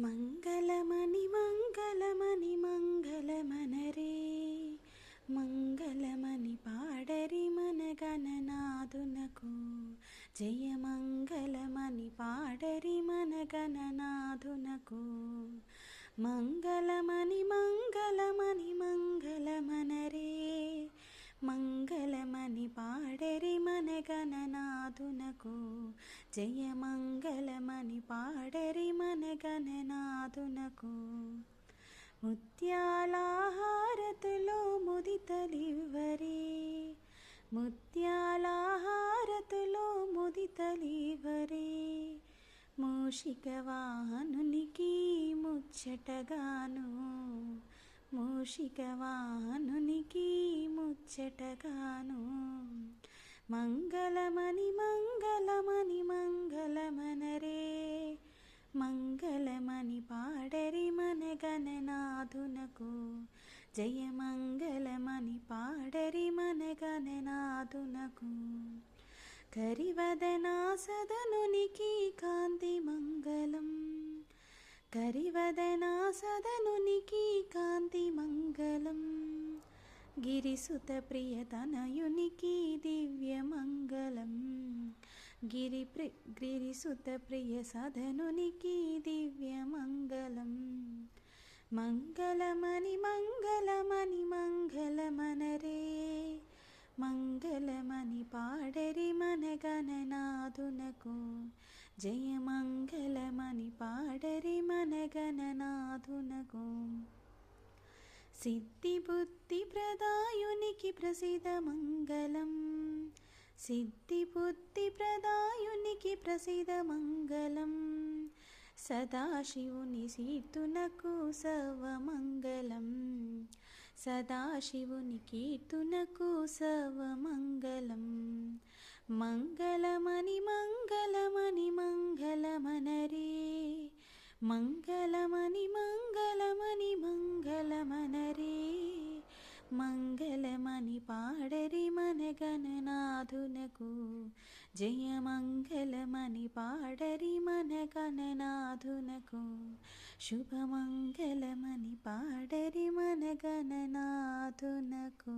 మంగళమని మంగళమని మంగళమనరే మంగళమని పాడరి మన గణనాథునకు జయ మంగళమని పాడరి మన గణనాథునకు మంగళమని మంగళమని మంగళమనరే మంగళమని పాడరి మన గణనాథునకు జయ మంగళమని పాడరి మన గణనాథునకు ముత్యాల హారతులో ముదితలివ్వరే ముత్యాల హారతులో ముదితలివ్వరే మూషిక వాహనునికి ముచ్చటగాను మూషిక వాహనునికి ముచ్చటగాను మంగళమని మంగళమని మంగళమనరే మంగళమని పాడరి మన గణనాథునకు జయ మంగళమని పాడరి మన గణనాథునకు కరివదనా సదనునికి కాంతి మంగళం కరివదనా సదనునికి కాంతి మంగళం గిరిసుత ప్రియతనయునికి దివ్య మంగళం గిరిసుత ప్రియ సదనునికి దివ్య మంగళం మంగళమని మంగళమని మంగళమనరే మంగళమని పాడరి మన గణనాథునకు జయ మంగళమని పాడరి మన గణనాథునకు సిద్ధి బుద్ధి ప్రదాయునికి ప్రసిద్ధ మంగళం సిద్ధి బుద్ధి ప్రదాయునికి ప్రసిద్ధ మంగళం సదాశివుని కీర్తునకు సర్వమంగళం సదాశివుని కీర్తునకు సర్వమంగళం మంగళమని మంగళమని మంగళమనరే మంగళమని మంగళమని మంగళమనరే మంగళమని పాడరి మన గణనాథునకు జయ మంగళమని పాడరి మన గణనాథునకు శుభమంగళమని పాడరి మన గణనాథునకు.